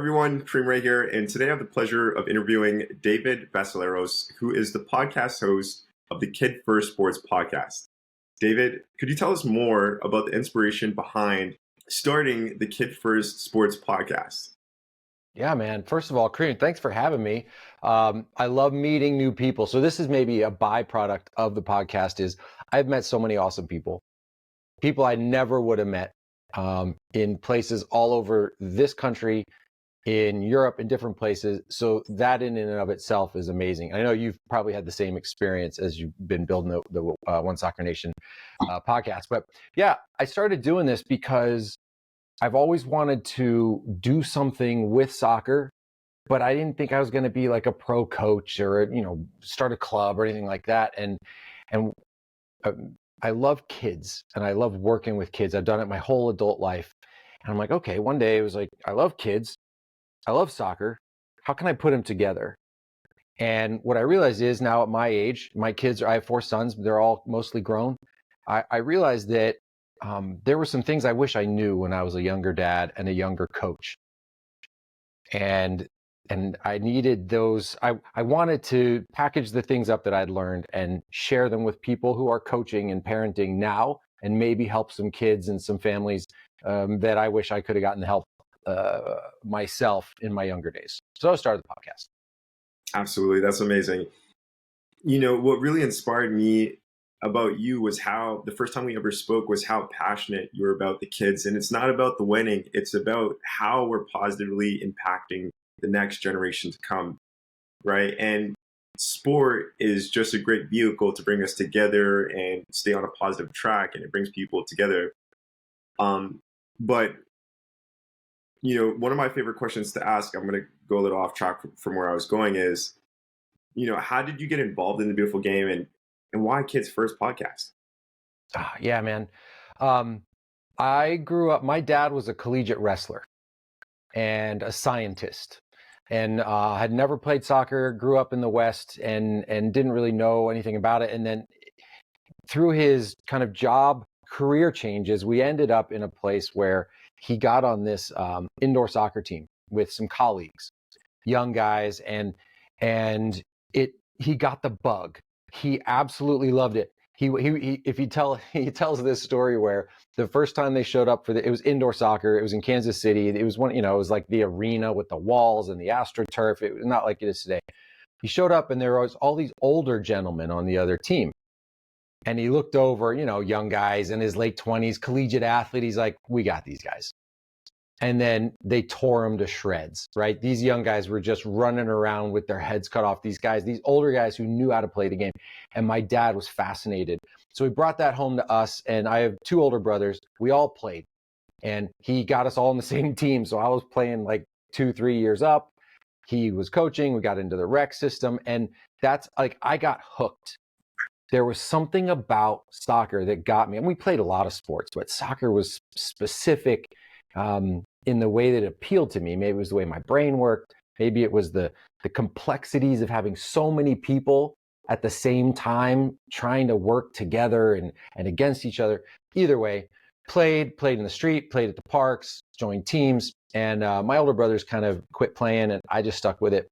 everyone, Kareem right here, and today I have the pleasure of interviewing David Vassilaros, who is the podcast host of the KidFirst Sports Podcast. David, could you tell us more about the inspiration behind starting the KidFirst Sports Podcast? Yeah, man. First of all, Kareem, thanks for having me. I love meeting new people. So this is maybe a byproduct of the podcast is I've met so many awesome people I never would have met in places all over this country, in Europe, in different places. So that in and of itself is amazing. I know you've probably had the same experience as you've been building the One Soccer Nation podcast. But yeah, I started doing this because I've always wanted to do something with soccer, but I didn't think I was going to be like a pro coach or, start a club or anything like that. And I love kids and I love working with kids. I've done it my whole adult life. And I'm like, okay, one day it was like, I love kids. I love soccer. How can I put them together? And what I realized is now at my age, my kids, I have 4 sons, they're all mostly grown. I realized that there were some things I wish I knew when I was a younger dad and a younger coach. And I needed those. I wanted to package the things up that I'd learned and share them with people who are coaching and parenting now, and maybe help some kids and some families that I wish I could have gotten the help myself in my younger days. So I started the podcast. Absolutely. That's amazing. What really inspired me about you was how the first time we ever spoke was how passionate you were about the kids. And it's not about the winning. It's about how we're positively impacting the next generation to come. Right. And sport is just a great vehicle to bring us together and stay on a positive track. And it brings people together. But one of my favorite questions to ask, I'm going to go a little off track from where I was going is, how did you get involved in the beautiful game and why KidFirst Podcast? Yeah, man. I grew up, my dad was a collegiate wrestler and a scientist and had never played soccer, grew up in the West and didn't really know anything about it. And then through his kind of job career changes, we ended up in a place where he got on this indoor soccer team with some colleagues, young guys, and he got the bug. He absolutely loved it. He tells this story where the first time they showed up it was indoor soccer. It was in Kansas City. It was it was like the arena with the walls and the AstroTurf. It was not like it is today. He showed up and there was all these older gentlemen on the other team. And he looked over, young guys in his late 20s, collegiate athlete. He's like, we got these guys. And then they tore him to shreds, right? These young guys were just running around with their heads cut off. These older guys who knew how to play the game. And my dad was fascinated. So he brought that home to us. And I have 2 older brothers. We all played. And he got us all on the same team. So I was playing like 2-3 years up. He was coaching. We got into the rec system. And that's like, I got hooked. There was something about soccer that got me. And we played a lot of sports, but soccer was specific in the way that it appealed to me. Maybe it was the way my brain worked. Maybe it was the complexities of having so many people at the same time trying to work together and against each other. Either way, played in the street, played at the parks, joined teams. And my older brothers kind of quit playing and I just stuck with it.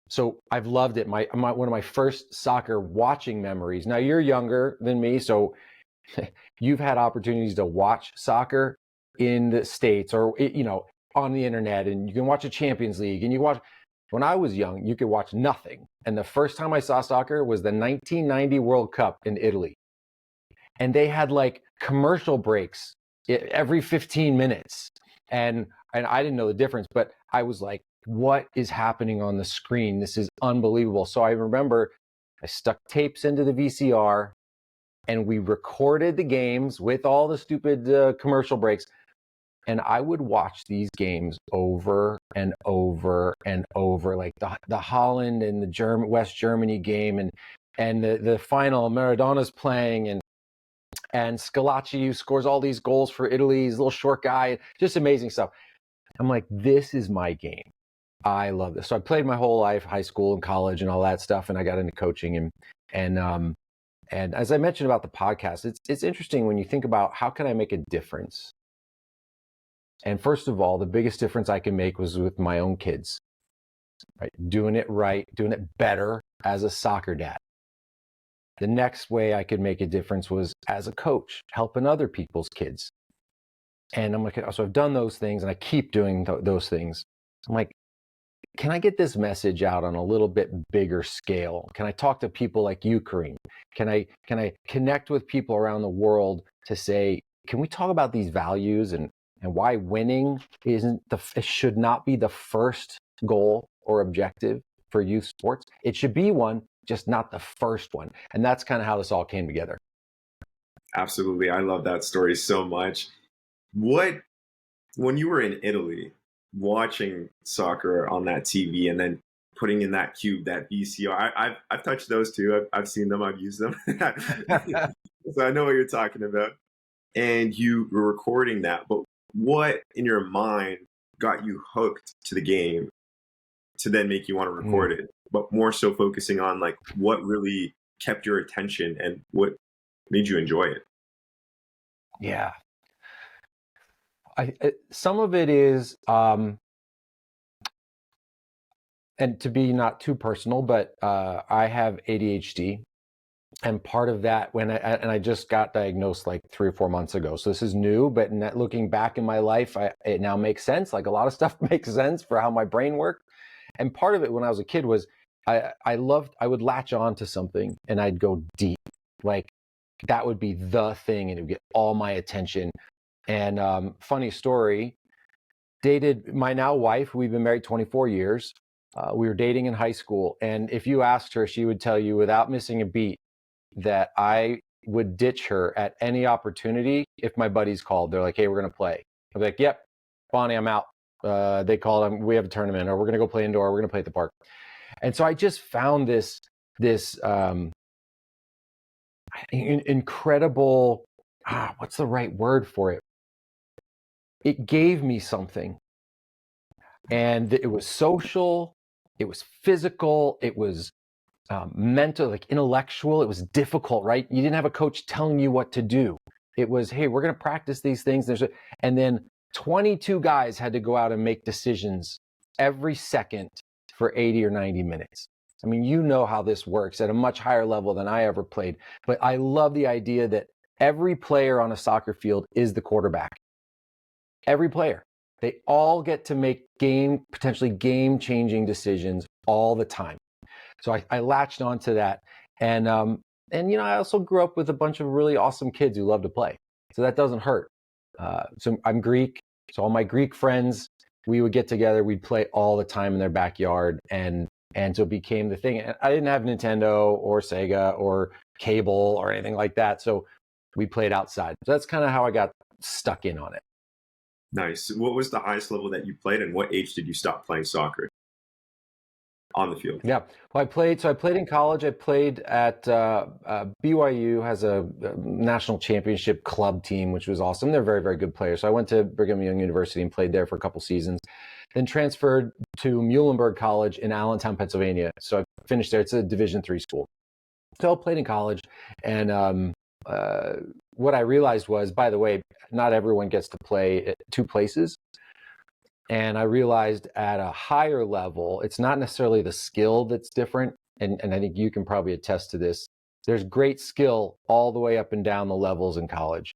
So I've loved it. One of my first soccer watching memories. Now you're younger than me, so you've had opportunities to watch soccer in the States or, on the internet, and you can watch a Champions League and when I was young, you could watch nothing. And the first time I saw soccer was the 1990 World Cup in Italy. And they had like commercial breaks every 15 minutes. And I didn't know the difference, but I was like, what is happening on the screen? This is unbelievable. So I remember I stuck tapes into the VCR and we recorded the games with all the stupid commercial breaks. And I would watch these games over and over and over, like the Holland and the West Germany game and the final, Maradona's playing and Scalacci, who scores all these goals for Italy, he's a little short guy, just amazing stuff. I'm like, this is my game. I love this. So I played my whole life, high school and college and all that stuff. And I got into coaching and as I mentioned about the podcast, it's interesting when you think about how can I make a difference? And first of all, the biggest difference I can make was with my own kids, right? Doing it better as a soccer dad. The next way I could make a difference was as a coach, helping other people's kids. And I'm like, so I've done those things and I keep doing those things. I'm like, can I get this message out on a little bit bigger scale? Can I talk to people like you, Kareem? Can I connect with people around the world to say, can we talk about these values and why winning it should not be the first goal or objective for youth sports? It should be one, just not the first one. And that's kind of how this all came together. Absolutely. I love that story so much. When you were in Italy, watching soccer on that TV and then putting in that cube, that VCR, I've touched those too. I've seen them. I've used them. So I know what you're talking about. And you were recording that. But what in your mind got you hooked to the game to then make you want to record it? But more so focusing on like what really kept your attention and what made you enjoy it? Yeah. Some of it is, and to be not too personal, but I have ADHD, and part of that I just got diagnosed like 3 or 4 months ago, so this is new. But looking back in my life, it now makes sense. Like a lot of stuff makes sense for how my brain worked, and part of it when I was a kid was I would latch on to something and I'd go deep, like that would be the thing, and it would get all my attention. And funny story, dated my now wife, we've been married 24 years. We were dating in high school. And if you asked her, she would tell you without missing a beat that I would ditch her at any opportunity if my buddies called. They're like, hey, we're going to play. I'd be like, yep, Bonnie, I'm out. They called, we have a tournament, or we're going to go play indoor, we're going to play at the park. And so I just found this incredible, what's the right word for it? It gave me something, and it was social, it was physical, it was mental, like intellectual. It was difficult, right? You didn't have a coach telling you what to do. It was, hey, we're going to practice these things. And then 22 guys had to go out and make decisions every second for 80 or 90 minutes. I mean, you know how this works at a much higher level than I ever played. But I love the idea that every player on a soccer field is the quarterback. Every player. They all get to make potentially game-changing decisions all the time. So I latched onto that. And I also grew up with a bunch of really awesome kids who love to play. So that doesn't hurt. So I'm Greek. So all my Greek friends, we would get together. We'd play all the time in their backyard. And so it became the thing. And I didn't have Nintendo or Sega or cable or anything like that. So we played outside. So that's kind of how I got stuck in on it. Nice. What was the highest level that you played, and what age did you stop playing soccer on the field? Yeah. Well, I played in college. I played at BYU has a national championship club team, which was awesome. They're very, very good players. So I went to Brigham Young University and played there for a couple seasons, then transferred to Muhlenberg College in Allentown, Pennsylvania. So I finished there. It's a Division III school. So I played in college, and what I realized was, by the way, not everyone gets to play at 2 places. And I realized at a higher level, it's not necessarily the skill that's different. And I think you can probably attest to this. There's great skill all the way up and down the levels in college.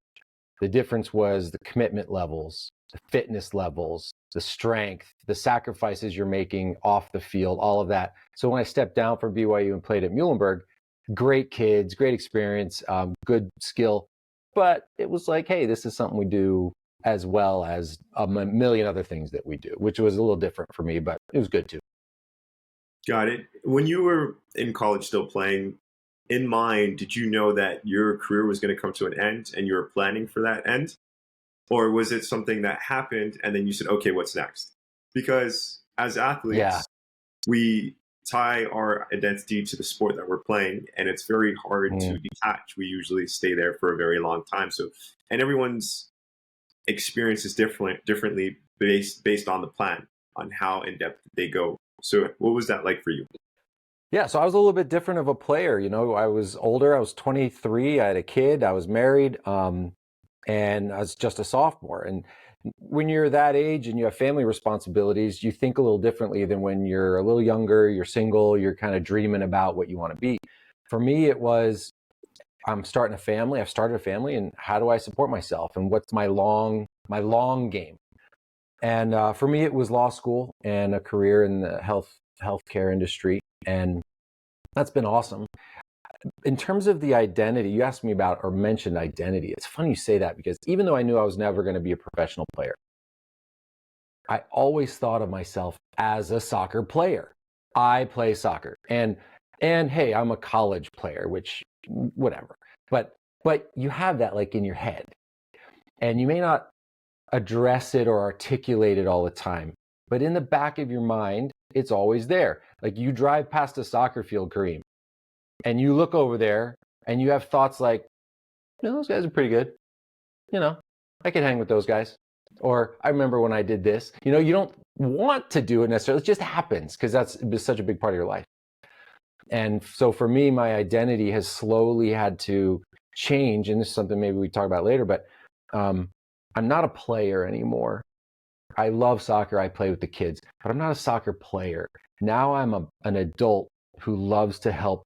The difference was the commitment levels, the fitness levels, the strength, the sacrifices you're making off the field, all of that. So when I stepped down from BYU and played at Muhlenberg, great kids, great experience, good skill. But it was like, hey, this is something we do as well as a million other things that we do, which was a little different for me, but it was good too. Got it. When you were in college still playing, in mind, did you know that your career was going to come to an end and you were planning for that end? Or was it something that happened and then you said, okay, what's next? Because as athletes, we tie our identity to the sport that we're playing, and it's very hard to detach. We usually stay there for a very long time. And everyone's experience is differently based on the plan, on how in depth they go. So what was that like for you? Yeah, so I was a little bit different of a player. I was older. I was 23. I had a kid. I was married, and I was just a sophomore. And when you're that age and you have family responsibilities, you think a little differently than when you're a little younger, you're single, you're kind of dreaming about what you want to be. For me, it was, I'm starting a family. I've started a family, and how do I support myself? And what's my long game? And for me, it was law school and a career in the healthcare industry, and that's been awesome. In terms of the identity, you asked me about or mentioned identity. It's funny you say that, because even though I knew I was never going to be a professional player, I always thought of myself as a soccer player. I play soccer, and hey, I'm a college player, which whatever. But you have that like in your head, and you may not address it or articulate it all the time, but in the back of your mind, it's always there. Like you drive past a soccer field, Kareem, and you look over there and you have thoughts like, those guys are pretty good. I could hang with those guys. Or I remember when I did this. You don't want to do it necessarily. It just happens because that's such a big part of your life. And so for me, my identity has slowly had to change. And this is something maybe we talk about later, but I'm not a player anymore. I love soccer. I play with the kids, but I'm not a soccer player. Now I'm an adult who loves to help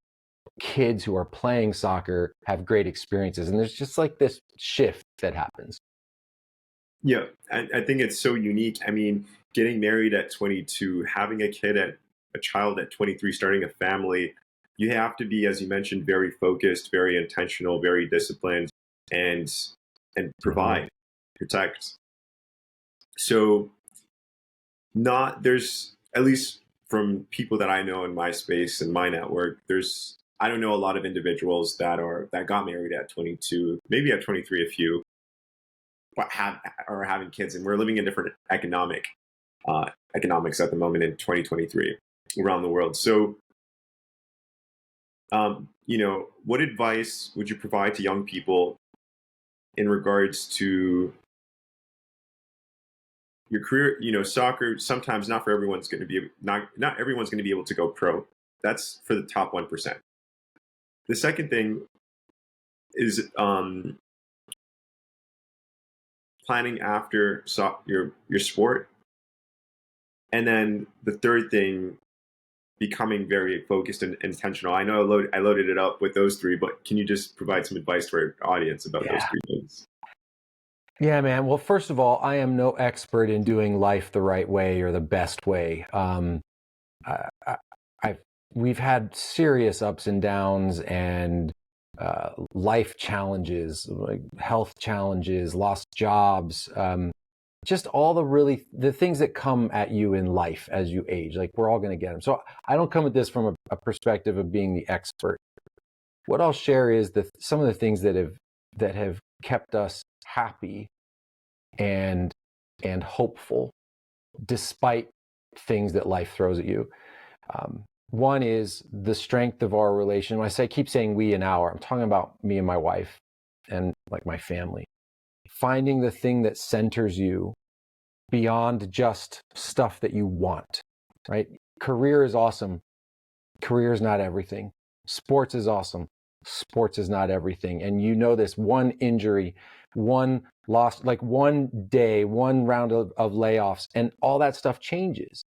kids who are playing soccer have great experiences. And there's just like this shift that happens. Yeah, I think it's so unique. I mean, getting married at 22, having a child at 23, starting a family, you have to be, as you mentioned, very focused, very intentional, very disciplined, and provide, protect. So there's, at least from people that I know in my space and my network, I don't know a lot of individuals that got married at 22, maybe at 23, a few, but are having kids, and we're living in different economics at the moment in 2023 around the world. So, what advice would you provide to young people in regards to your career? Soccer, sometimes not everyone's going to be able to go pro. That's for the top 1%. The second thing is planning after your sport. And then the third thing, becoming very focused and intentional. I know I loaded it up with those three, but can you just provide some advice to our audience about those three things? Yeah, man. Well, first of all, I am no expert in doing life the right way or the best way. We've had serious ups and downs and life challenges, like health challenges, lost jobs, just all the things that come at you in life as you age. Like we're all going to get them. So I don't come at this from a perspective of being the expert. What I'll share is some of the things that have kept us happy and hopeful despite things that life throws at you. One is the strength of our relation. When I keep saying we and our, I'm talking about me and my wife and like my family. Finding the thing that centers you beyond just stuff that you want, right? Career is awesome. Career is not everything. Sports is awesome. Sports is not everything. And this one injury, one loss, like one day, one round of layoffs, and all that stuff changes.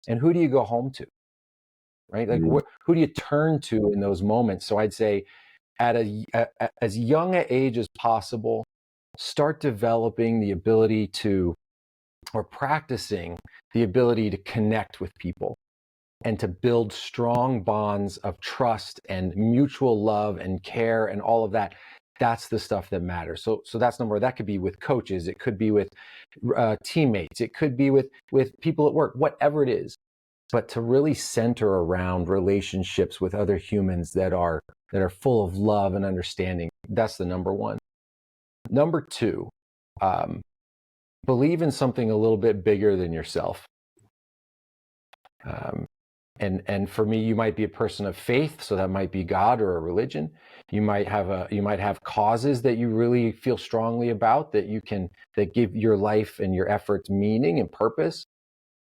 And who do you go home to? Right? Like who do you turn to in those moments? So I'd say at as young an age as possible, start developing the ability or practicing the ability to connect with people and to build strong bonds of trust and mutual love and care and all of that. That's the stuff that matters. So that's number one. That could be with coaches. It could be with teammates. It could be with people at work, whatever it is. But to really center around relationships with other humans that are full of love and understanding, that's the number one. Number two, believe in something a little bit bigger than yourself. And for me, you might be a person of faith, so that might be God or a religion. You might have causes that you really feel strongly about that give your life and your efforts meaning and purpose.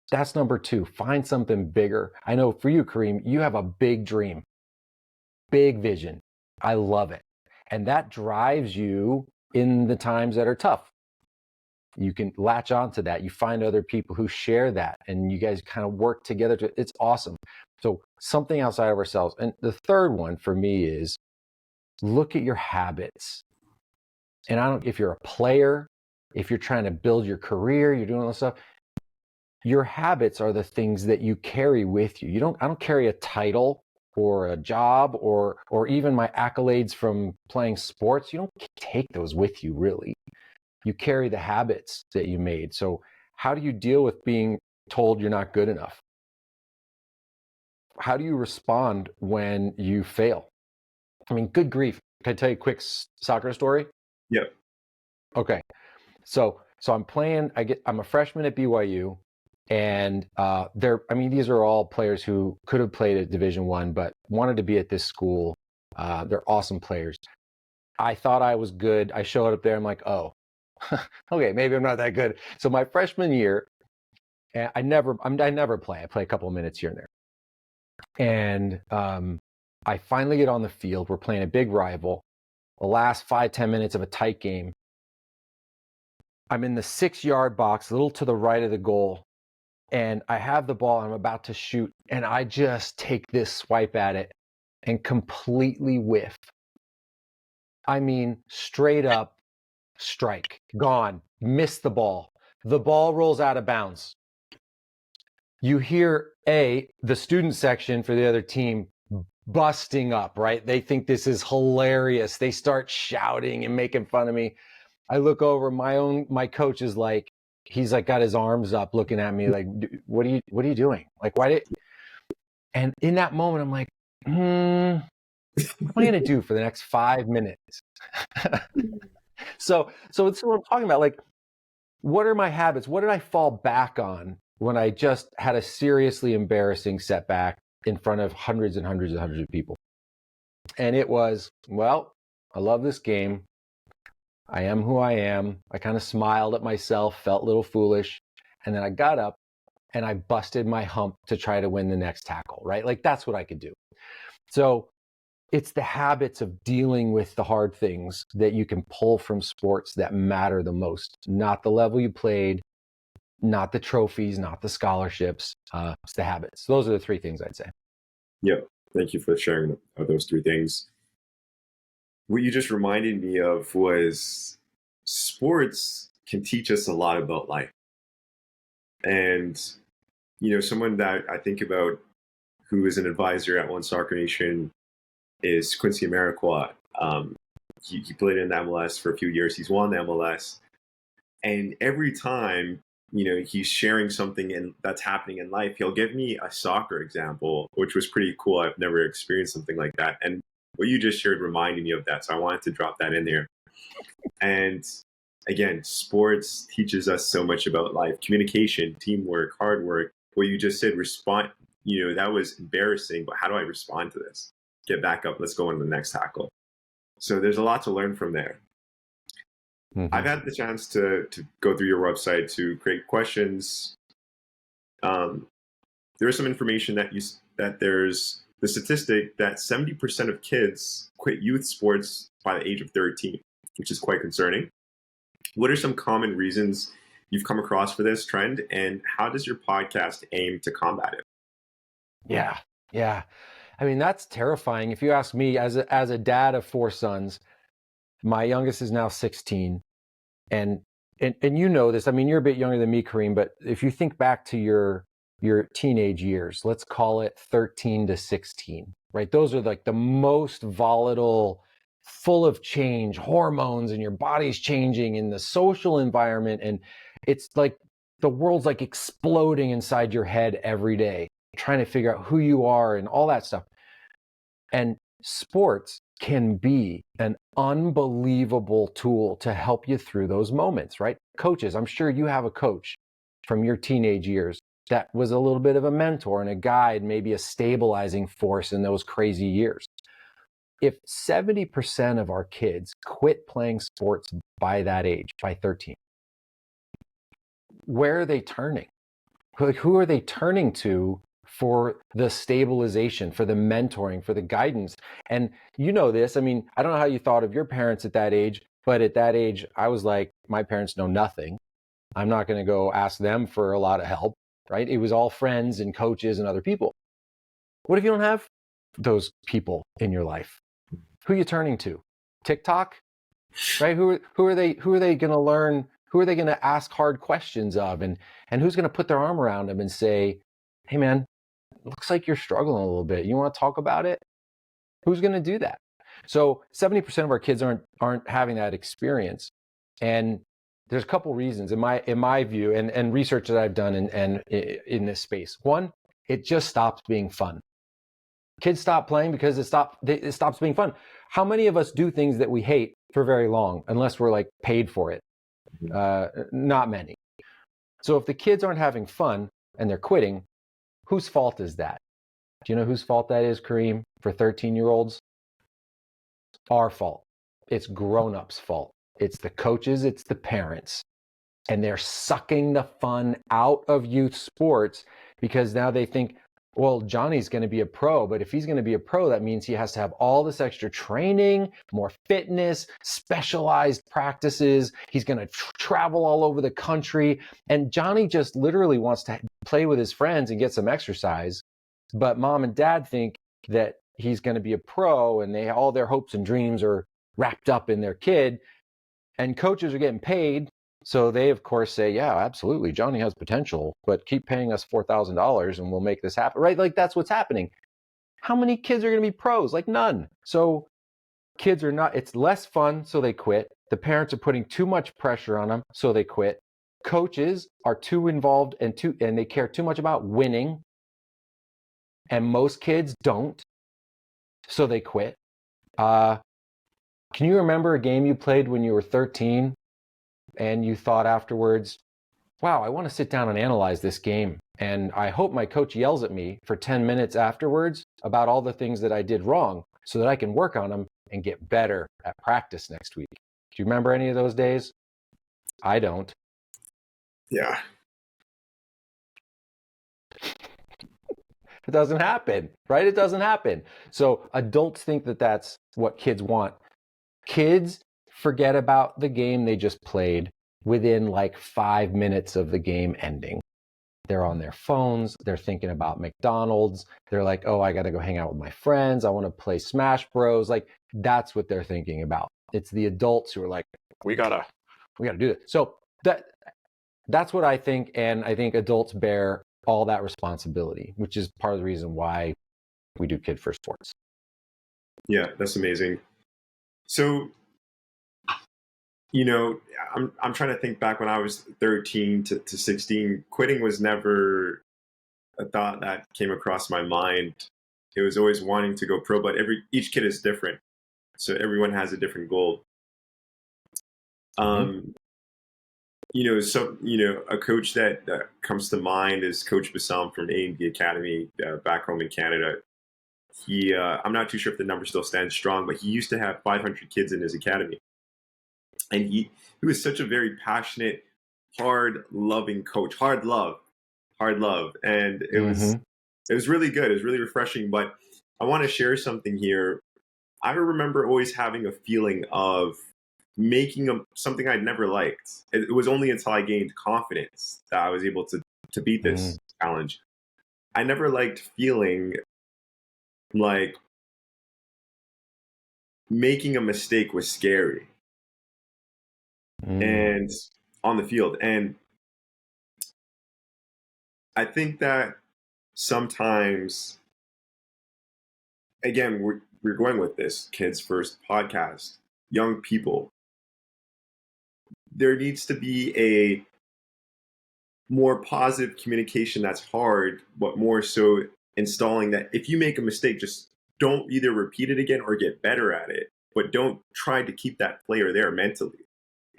That's number two. Find something bigger. I know for you, Kareem, you have a big dream, big vision. I love it. And that drives you in the times that are tough. You can latch onto that. You find other people who share that, and you guys kind of work together. It's awesome. So something outside of ourselves. And the third one for me is look at your habits. And if you're a player, if you're trying to build your career, you're doing all this stuff, your habits are the things that you carry with you. I don't carry a title or a job or even my accolades from playing sports. You don't take those with you, really. You carry the habits that you made. So how do you deal with being told you're not good enough? How do you respond when you fail? I mean, good grief. Can I tell you a quick soccer story? Yep. Okay. So I'm playing, I'm a freshman at BYU, and these are all players who could have played at Division I, but wanted to be at this school. They're awesome players. I thought I was good. I showed up there. I'm like, oh, okay, maybe I'm not that good. So my freshman year, I never play. I play a couple of minutes here and there. And I finally get on the field. We're playing a big rival. The last 5-10 minutes of a tight game. I'm in the 6-yard box, a little to the right of the goal. And I have the ball. I'm about to shoot. And I just take this swipe at it and completely whiff. I mean, straight up strike, gone, miss the ball. The ball rolls out of bounds. You hear the student section for the other team busting up, right? They think this is hilarious. They start shouting and making fun of me. I look over, my coach is like, he's like got his arms up looking at me like, what are you doing? Like, and in that moment, I'm like, what am I going to do for the next 5 minutes? So it's what I'm talking about. Like, what are my habits? What did I fall back on when I just had a seriously embarrassing setback in front of hundreds and hundreds and hundreds of people? And it was, well, I love this game. I am who I am. I kind of smiled at myself, felt a little foolish. And then I got up and I busted my hump to try to win the next tackle, right? Like, that's what I could do. So it's the habits of dealing with the hard things that you can pull from sports that matter the most, not the level you played, not the trophies, not the scholarships. It's the habits. Those are the 3 things I'd say. Yeah. Thank you for sharing those 3 things. What you just reminded me of was sports can teach us a lot about life. And, someone that I think about who is an advisor at One Soccer Nation is Quincy Amarikwa. He played in the MLS for a few years. He's won the MLS. And every time, he's sharing something that's happening in life, he'll give me a soccer example, which was pretty cool. I've never experienced something like that. And what you just shared reminded me of that. So I wanted to drop that in there. And again, sports teaches us so much about life, communication, teamwork, hard work. What you just said, respond, that was embarrassing, but how do I respond to this? Get back up. Let's go on to the next tackle. So there's a lot to learn from there. Mm-hmm. I've had the chance to go through your website to create questions. There is some information that there's the statistic that 70% of kids quit youth sports by the age of 13, which is quite concerning. What are some common reasons you've come across for this trend, and how does your podcast aim to combat it? Yeah. I mean, that's terrifying. If you ask me, as a dad of 4 sons, my youngest is now 16. And you know this, I mean, you're a bit younger than me, Kareem, but if you think back to your teenage years, let's call it 13 to 16, right? Those are like the most volatile, full of change, hormones, and your body's changing in the social environment. And it's like the world's like exploding inside your head every day, trying to figure out who you are and all that stuff. And sports can be an unbelievable tool to help you through those moments, right? Coaches, I'm sure you have a coach from your teenage years that was a little bit of a mentor and a guide, maybe a stabilizing force in those crazy years. If 70% of our kids quit playing sports by that age, by 13, where are they turning? Who are they turning to for the stabilization, for the mentoring, for the guidance? And you know this, I mean, I don't know how you thought of your parents at that age, but at that age, I was like, my parents know nothing. I'm not going to go ask them for a lot of help, right? It was all friends and coaches and other people. What if you don't have those people in your life? Who are you turning to? TikTok, right? Who are they going to learn? Who are they going to ask hard questions of? And who's going to put their arm around them and say, hey man, looks like you're struggling a little bit. You want to talk about it? Who's going to do that? So 70% of our kids aren't having that experience. And there's a couple reasons in my view and research that I've done and in this space. One, it just stops being fun. Kids stop playing because it stops being fun. How many of us do things that we hate for very long unless we're like paid for it? Not many. So if the kids aren't having fun and they're quitting, whose fault is that? Do you know whose fault that is, Kareem, for 13-year-olds? Our fault. It's grown-ups' fault. It's the coaches, it's the parents. And they're sucking the fun out of youth sports because now they think, well, Johnny's going to be a pro, but if he's going to be a pro, that means he has to have all this extra training, more fitness, specialized practices. He's going to travel all over the country. And Johnny just literally wants to play with his friends and get some exercise. But mom and dad think that he's going to be a pro and all their hopes and dreams are wrapped up in their kid. And coaches are getting paid. So they, of course, say, yeah, absolutely, Johnny has potential, but keep paying us $4,000 and we'll make this happen, right? Like that's what's happening. How many kids are going to be pros? Like none. So kids are not, it's less fun, so they quit. The parents are putting too much pressure on them, so they quit. Coaches are too involved and they care too much about winning. And most kids don't, so they quit. Can you remember a game you played when you were 13? And you thought afterwards, wow, I want to sit down and analyze this game. And I hope my coach yells at me for 10 minutes afterwards about all the things that I did wrong so that I can work on them and get better at practice next week. Do you remember any of those days? I don't. Yeah. It doesn't happen, right? It doesn't happen. So adults think that that's what kids want. Kids forget about the game they just played within like 5 minutes of the game ending. They're on their phones. They're thinking about McDonald's. They're like, oh, I got to go hang out with my friends. I want to play Smash Bros. Like that's what they're thinking about. It's the adults who are like, we gotta do it. So that's what I think. And I think adults bear all that responsibility, which is part of the reason why we do KidFirst Sports. Yeah, that's amazing. So, you know, I'm trying to think back when I was 13 to 16. Quitting was never a thought that came across my mind. It was always wanting to go pro, but each kid is different, so everyone has a different goal. A coach that comes to mind is Coach Bassam from A&B Academy back home in Canada. He, I'm not too sure if the number still stands strong, but he used to have 500 kids in his academy. And he was such a very passionate, hard-loving coach. Hard love. And it was really good. It was really refreshing. But I want to share something here. I remember always having a feeling of making something I'd never liked. It was only until I gained confidence that I was able to beat this challenge. I never liked feeling like making a mistake was scary. And on the field. And I think that sometimes, again, we're going with this KidFirst podcast, young people, there needs to be a more positive communication that's hard, but more so installing that if you make a mistake, just don't either repeat it again or get better at it, but don't try to keep that player there mentally.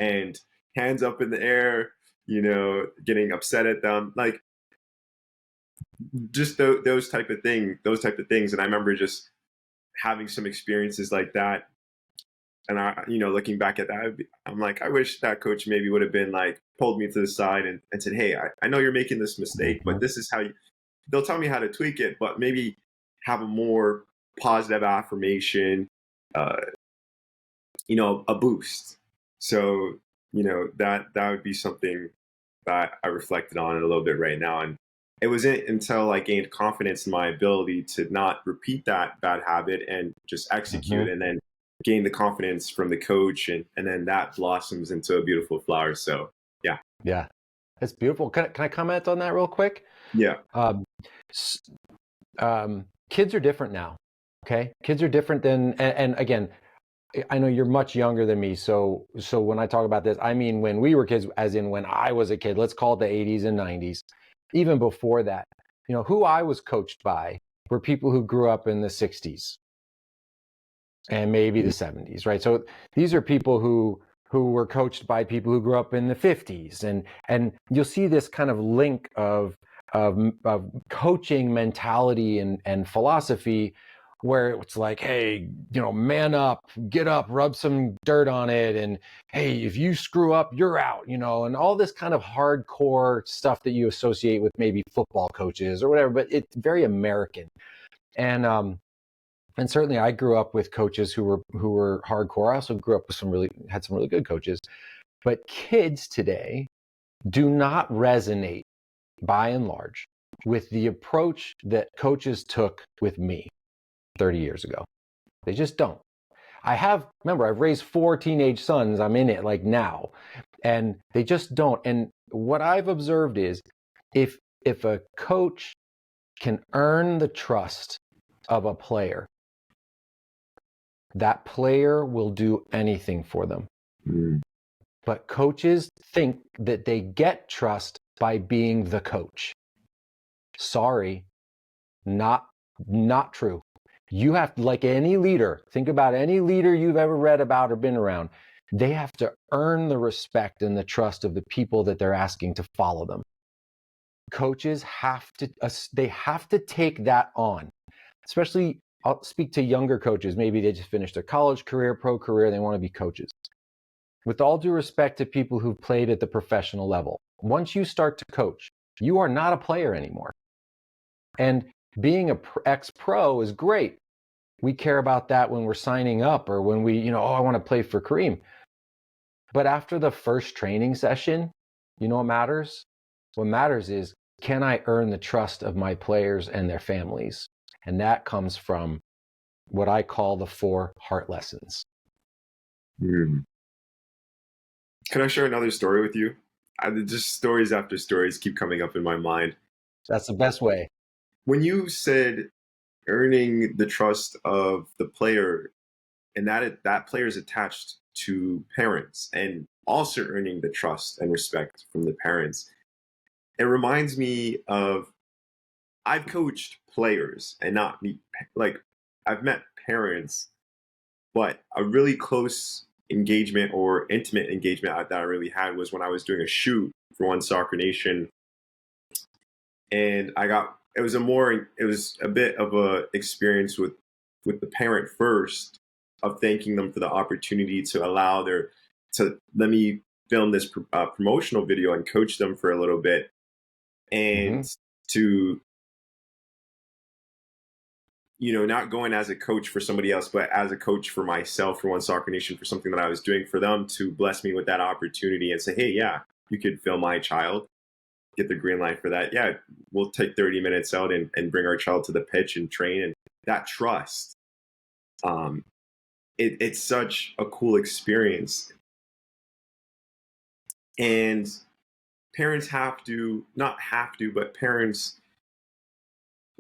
And hands up in the air, getting upset at them, like just those type of things. And I remember just having some experiences like that. And looking back at that, I'm like, I wish that coach maybe would have been like, pulled me to the side and said, hey, I know you're making this mistake, but this is how they'll tell me how to tweak it, but maybe have a more positive affirmation, a boost. So, that would be something that I reflected on it a little bit right now. And it wasn't until I gained confidence in my ability to not repeat that bad habit and just execute, Mhm. and then gain the confidence from the coach, and then that blossoms into a beautiful flower. So yeah. Yeah, that's beautiful. Can I comment on that real quick? Yeah. Um, s- Kids are different now. Okay, kids are different than, and again, I know you're much younger than me, so when I talk about this, I mean when we were kids, as in when I was a kid. Let's call it the 80s and 90s. Even before that, who I was coached by were people who grew up in the 60s and maybe the 70s, right? So these are people who were coached by people who grew up in the 50s, and you'll see this kind of link of coaching mentality and philosophy, where it's like, hey, man up, get up, rub some dirt on it, and hey, if you screw up, you're out, and all this kind of hardcore stuff that you associate with maybe football coaches or whatever, but it's very American. And certainly I grew up with coaches who were hardcore. I also grew up with had some really good coaches. But kids today do not resonate, by and large, with the approach that coaches took with me 30 years ago. They just don't. Remember, I've raised 4 teenage sons. I'm in it like now, and they just don't. And what I've observed is, if a coach can earn the trust of a player, that player will do anything for them. Mm. But coaches think that they get trust by being the coach. Sorry, not true. You have to, like any leader, think about any leader you've ever read about or been around. They have to earn the respect and the trust of the people that they're asking to follow them. Coaches have to take that on, especially, I'll speak to younger coaches. Maybe they just finished their college career, pro career, they want to be coaches. With all due respect to people who've played at the professional level, once you start to coach, you are not a player anymore. And being a ex-pro is great. We care about that when we're signing up, or when we, I want to play for Kareem. But after the first training session, what matters? What matters is, can I earn the trust of my players and their families? And that comes from what I call the 4 heart lessons. Mm. Can I share another story with you? Just stories after stories keep coming up in my mind. That's the best way. When you said earning the trust of the player, and that player is attached to parents, and also earning the trust and respect from the parents, it reminds me of, I've coached players and not me. Like, I've met parents, but a really close engagement or intimate engagement that I really had was when I was doing a shoot for One Soccer Nation, and it was a bit of a experience with the parent first, of thanking them for the opportunity to let me film this promotional video and coach them for a little bit, and to, not going as a coach for somebody else, but as a coach for myself, for One Soccer Nation, for something that I was doing for them, to bless me with that opportunity and say, hey, yeah, you could film my child, get the green light for that. Yeah, we'll take 30 minutes out and bring our child to the pitch and train. And that trust, it's such a cool experience. And parents but parents,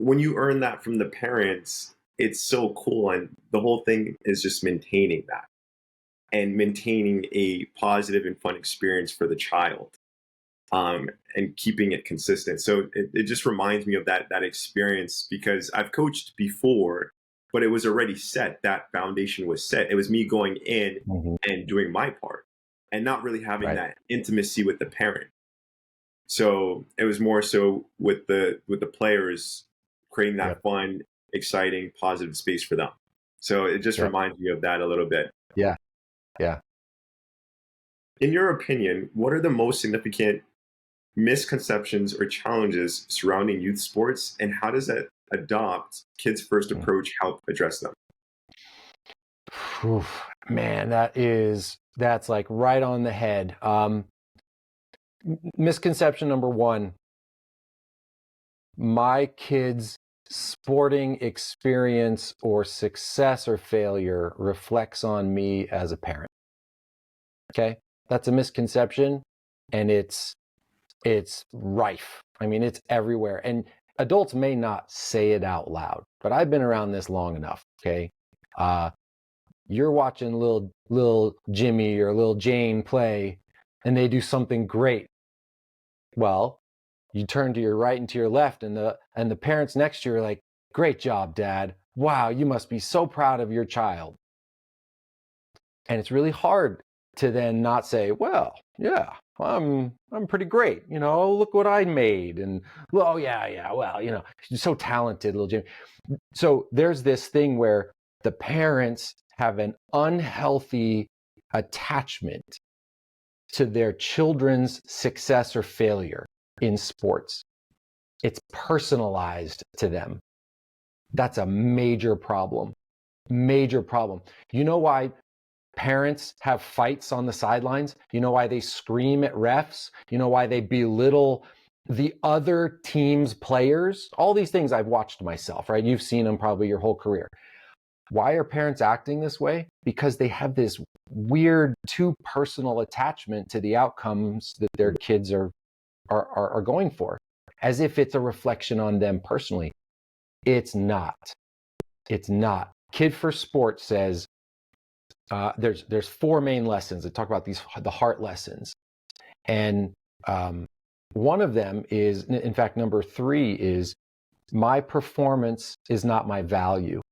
when you earn that from the parents, it's so cool. And the whole thing is just maintaining that, and maintaining a positive and fun experience for the child, and keeping it consistent. So it just reminds me of that experience, because I've coached before, but it was already set. That foundation was set. It was me going in and doing my part, and not really having that intimacy with the parent. So it was more so with the players, creating that fun, exciting, positive space for them. So it just reminds me of that a little bit. Yeah. Yeah. In your opinion, what are the most significant misconceptions or challenges surrounding youth sports, and how does that adopt kids first approach help address them? Man, that's like right on the head. Misconception number one, my kids' sporting experience or success or failure reflects on me as a parent. Okay, that's a misconception, and it's rife. I mean, it's everywhere, and adults may not say it out loud, but I've been around this long enough. Okay, you're watching little Jimmy or little Jane play, and they do something great. Well, you turn to your right and to your left, and the parents next to you are like, "Great job, Dad. Wow, you must be so proud of your child." And it's really hard to then not say, "Well, yeah, I'm pretty great. You know, look what I made." And, "Well, yeah, well, you know, you're so talented, little Jimmy." So there's this thing where the parents have an unhealthy attachment to their children's success or failure in sports. It's personalized to them. That's a major problem. Major problem. You know why parents have fights on the sidelines? You know why they scream at refs? You know why they belittle the other team's players? All these things I've watched myself, right? You've seen them probably your whole career. Why are parents acting this way? Because they have this weird, too personal attachment to the outcomes that their kids are going for, as if it's a reflection on them personally. It's not. It's not. KidFirst Sports says there's 4 main lessons that talk about the heart lessons, and one of them is, in fact, number 3 is, my performance is not my value.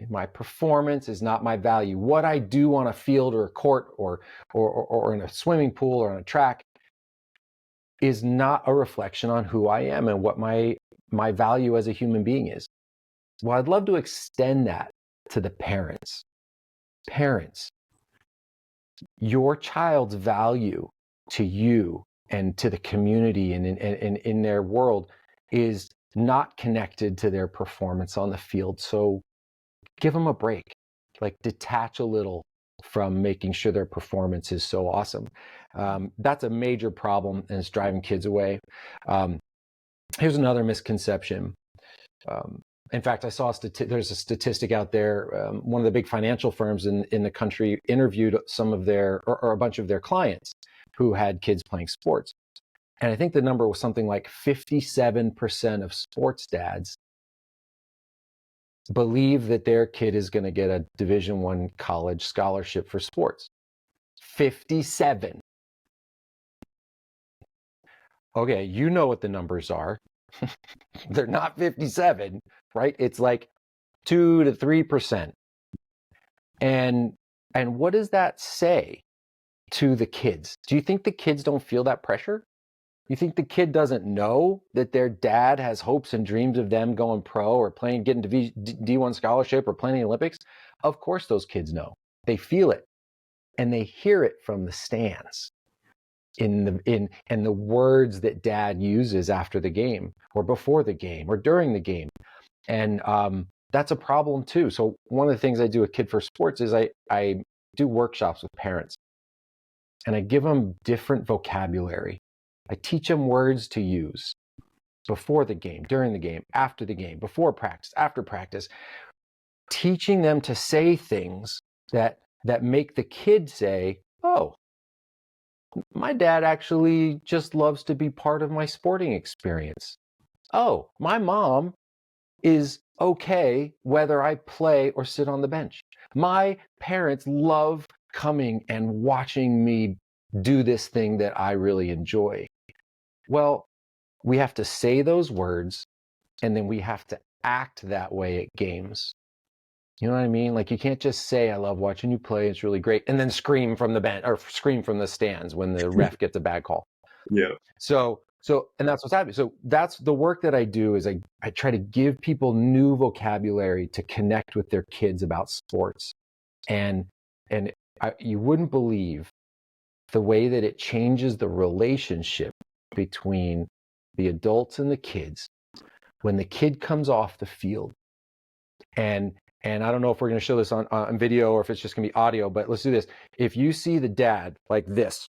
My performance is not my value. What I do on a field or a court or in a swimming pool or on a track is not a reflection on who I am and what my value as a human being is. Well, I'd love to extend that to the parents. Parents, your child's value to you and to the community and in their world is not connected to their performance on the field. So give them a break, like detach a little from making sure their performance is so awesome. That's a major problem, and it's driving kids away. Here's another misconception. In fact, I saw there's a statistic out there. One of the big financial firms in the country interviewed some of their, or a bunch of their clients who had kids playing sports. And I think the number was something like 57% of sports dads believe that their kid is going to get a Division I college scholarship for sports. 57. Okay, you know what the numbers are. They're not 57, right? It's like 2 to 3%. And what does that say to the kids? Do you think the kids don't feel that pressure? You think the kid doesn't know that their dad has hopes and dreams of them going pro or getting D1 scholarship or playing in the Olympics? Of course those kids know. They feel it, and they hear it from the stands in the words that dad uses after the game or before the game or during the game. And that's a problem too. So one of the things I do at KidFirst Sports is I do workshops with parents, and I give them different vocabulary. I teach them words to use before the game, during the game, after the game, before practice, after practice, teaching them to say things that make the kid say, "Oh, my dad actually just loves to be part of my sporting experience. Oh, my mom is okay whether I play or sit on the bench. My parents love coming and watching me do this thing that I really enjoy." Well, we have to say those words, and then we have to act that way at games. You know what I mean? Like, you can't just say, "I love watching you play, it's really great," and then scream from the bench or scream from the stands when the ref gets a bad call. Yeah. So, and that's what's happening. So that's the work that I do, is I try to give people new vocabulary to connect with their kids about sports. And you wouldn't believe the way that it changes the relationship between the adults and the kids when the kid comes off the field. And I don't know if we're going to show this on video or if it's just going to be audio, but let's do this. If you see the dad like this,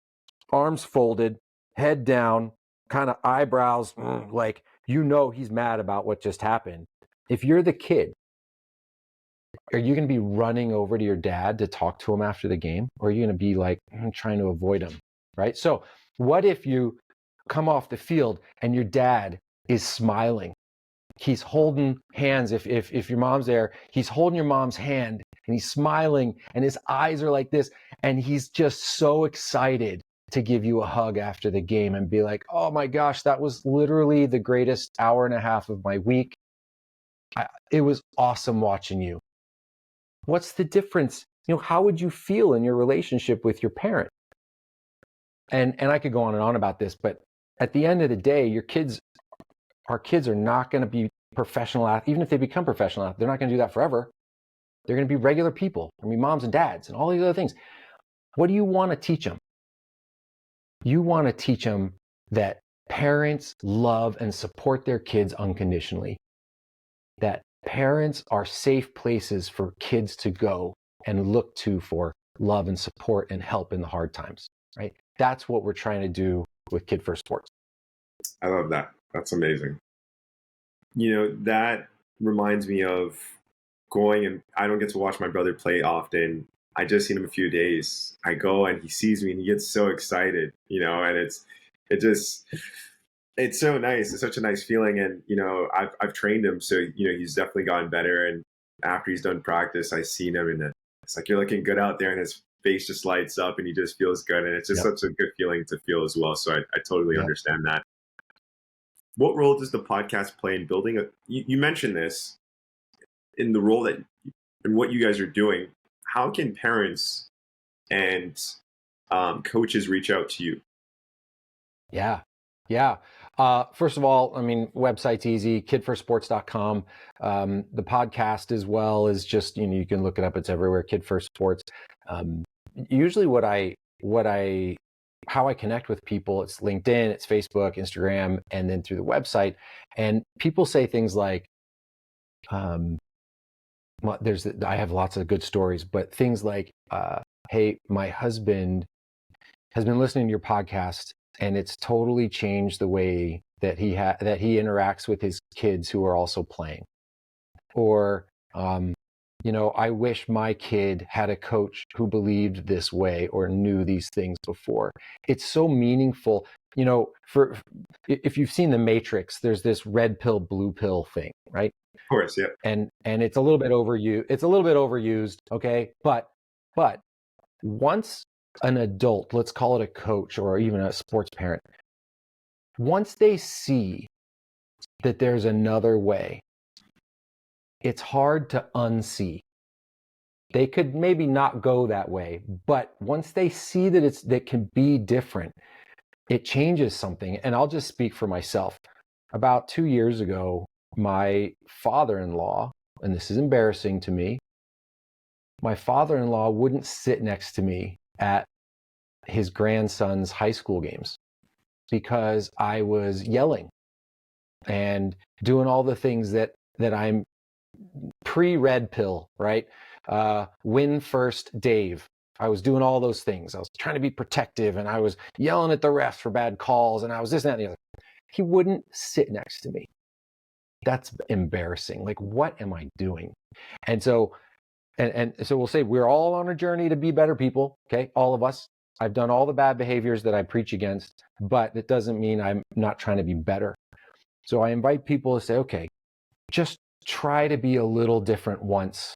arms folded, head down, kind of eyebrows, like, he's mad about what just happened. If you're the kid, are you going to be running over to your dad to talk to him after the game? Or are you going to be like trying to avoid him, right? So what if you come off the field and your dad is smiling? He's holding hands. If your mom's there, he's holding your mom's hand and he's smiling and his eyes are like this. And he's just so excited to give you a hug after the game and be like, oh my gosh, that was literally the greatest hour and a half of my week. It was awesome watching you. What's the difference? How would you feel in your relationship with your parent? And I could go on and on about this, but at the end of the day, our kids are not going to be professional athletes. Even if they become professional athletes, they're not going to do that forever. They're going to be regular people. I mean, moms and dads and all these other things. What do you want to teach them? You want to teach them that parents love and support their kids unconditionally. That parents are safe places for kids to go and look to for love and support and help in the hard times, right? That's what we're trying to do with KidFirst Sports. I love that. That's amazing. That reminds me of going, and I don't get to watch my brother play often. I just seen him a few days. I go and he sees me and he gets so excited, and it's so nice. It's such a nice feeling. And, I've trained him. So, he's definitely gotten better. And after he's done practice, I seen him and it's like, you're looking good out there, and his face just lights up and he just feels good. And it's just such a good feeling to feel as well. So I totally understand that. What role does the podcast play in building you mentioned this in the role and what you guys are doing? How can parents and coaches reach out to you? Yeah. First of all, I mean, website's easy, kidfirstsports.com. The podcast as well is just, you can look it up. It's everywhere, KidFirst Sports. Usually how I connect with people, it's LinkedIn, it's Facebook, Instagram, and then through the website. And people say things like, I have lots of good stories, but things like, hey, my husband has been listening to your podcast and it's totally changed the way that he interacts with his kids who are also playing. Or, I wish my kid had a coach who believed this way or knew these things before. It's so meaningful. If you've seen The Matrix, there's this red pill, blue pill thing, right? Of course, yeah. And it's a little bit overused. It's a little bit overused, okay? But once an adult, let's call it a coach or even a sports parent, once they see that there's another way, it's hard to unsee. They could maybe not go that way, but once they see that can be different, it changes something. And I'll just speak for myself. About 2 years ago, my father-in-law, and this is embarrassing to me, my father-in-law wouldn't sit next to me at his grandson's high school games because I was yelling and doing all the things that I'm pre-red pill, right? WinFirst Dave. I was doing all those things. I was trying to be protective and I was yelling at the refs for bad calls and I was this, that, and the other. He wouldn't sit next to me. That's embarrassing. Like, what am I doing? And so, and so we'll say we're all on a journey to be better people. Okay. All of us. I've done all the bad behaviors that I preach against, but it doesn't mean I'm not trying to be better. So I invite people to say, okay, just try to be a little different once.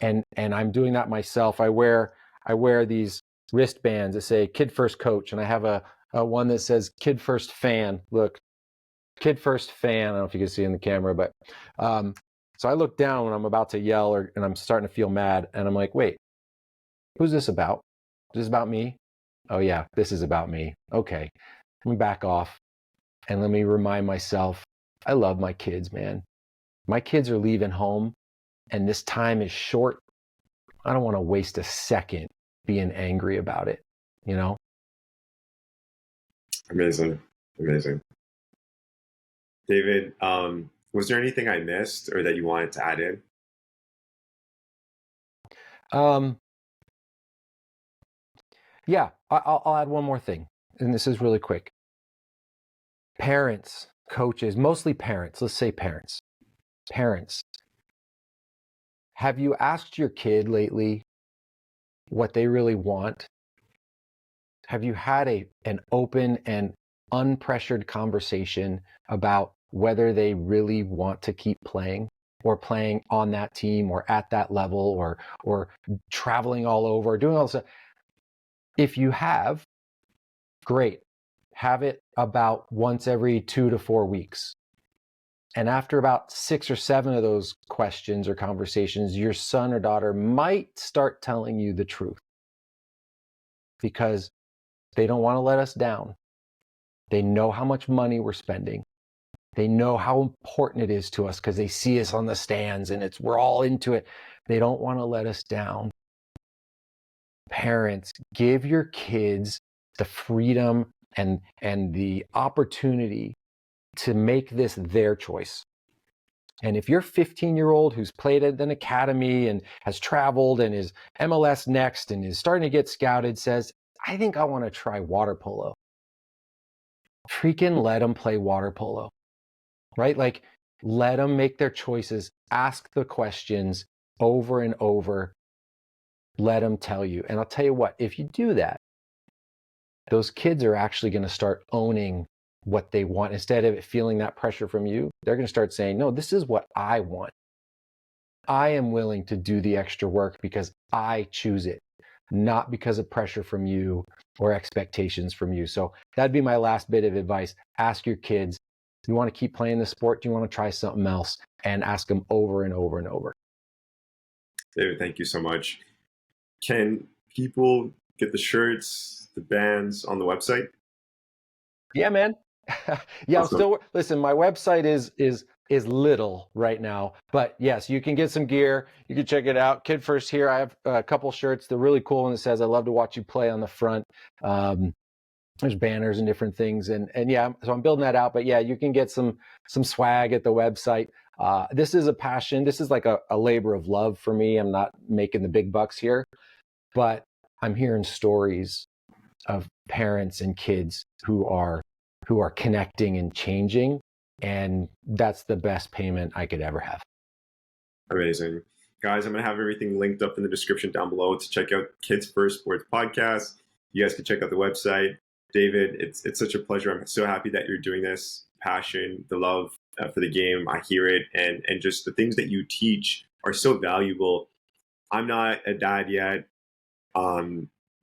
And I'm doing that myself. I wear these wristbands that say Kid First Coach, and I have a one that says Kid First Fan. Look, Kid First Fan. I don't know if you can see in the camera, but so I look down when I'm about to yell and I'm starting to feel mad, and I'm like, wait, who's this about? Is this about me? Oh yeah, this is about me. Okay, let me back off and let me remind myself, I love my kids, man. My kids are leaving home and this time is short. I don't want to waste a second being angry about it, Amazing. David, was there anything I missed or that you wanted to add in? Yeah, I'll add one more thing, and this is really quick. Parents, coaches, mostly parents, let's say parents. Parents, have you asked your kid lately what they really want? Have you had an open and unpressured conversation about whether they really want to keep playing or playing on that team or at that level or traveling all over, doing all this? If you have, great. Have it about once every 2 to 4 weeks. And after about 6 or 7 of those questions or conversations, your son or daughter might start telling you the truth because they don't want to let us down. They know how much money we're spending. They know how important it is to us because they see us on the stands and we're all into it. They don't want to let us down. Parents, give your kids the freedom and the opportunity to make this their choice. And if you're 15-year-old who's played at an academy and has traveled and is MLS next and is starting to get scouted, says, I think I want to try water polo. Freaking let them play water polo, right? Like, let them make their choices, ask the questions over and over, let them tell you. And I'll tell you what, if you do that, those kids are actually going to start owning what they want. Instead of feeling that pressure from you, they're going to start saying, no, this is what I want. I am willing to do the extra work because I choose it, not because of pressure from you or expectations from you. So that'd be my last bit of advice. Ask your kids, do you want to keep playing the sport? Do you want to try something else? And ask them over and over and over. David, thank you so much. Can people get the shirts, the bands on the website? Yeah, man. Yeah, Awesome. listen, my website is little right now, but yes, you can get some gear. You can check it out. KidFirst here. I have a couple shirts. They're really cool. And it says, I love to watch you play on the front. There's banners and different things. And yeah, so I'm building that out, but yeah, you can get some swag at the website. This is a passion. This is like a labor of love for me. I'm not making the big bucks here, but I'm hearing stories of parents and kids who are connecting and changing, and that's the best payment I could ever have. Amazing. Guys, I'm going to have everything linked up in the description down below to check out KidFirst Sports Podcast. You guys can check out the website. David, it's such a pleasure. I'm so happy that you're doing this. Passion, the love for the game, I hear it. And just the things that you teach are so valuable. I'm not a dad yet.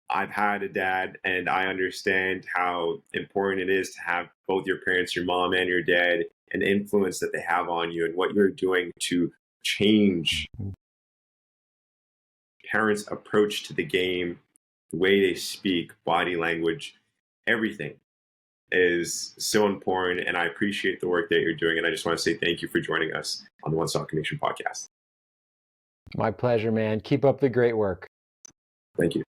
I've had a dad, and I understand how important it is to have both your parents, your mom and your dad, and the influence that they have on you and what you're doing to change parents' approach to the game, the way they speak, body language, everything is so important. And I appreciate the work that you're doing. And I just want to say thank you for joining us on the One Soccer Nation podcast. My pleasure, man. Keep up the great work. Thank you.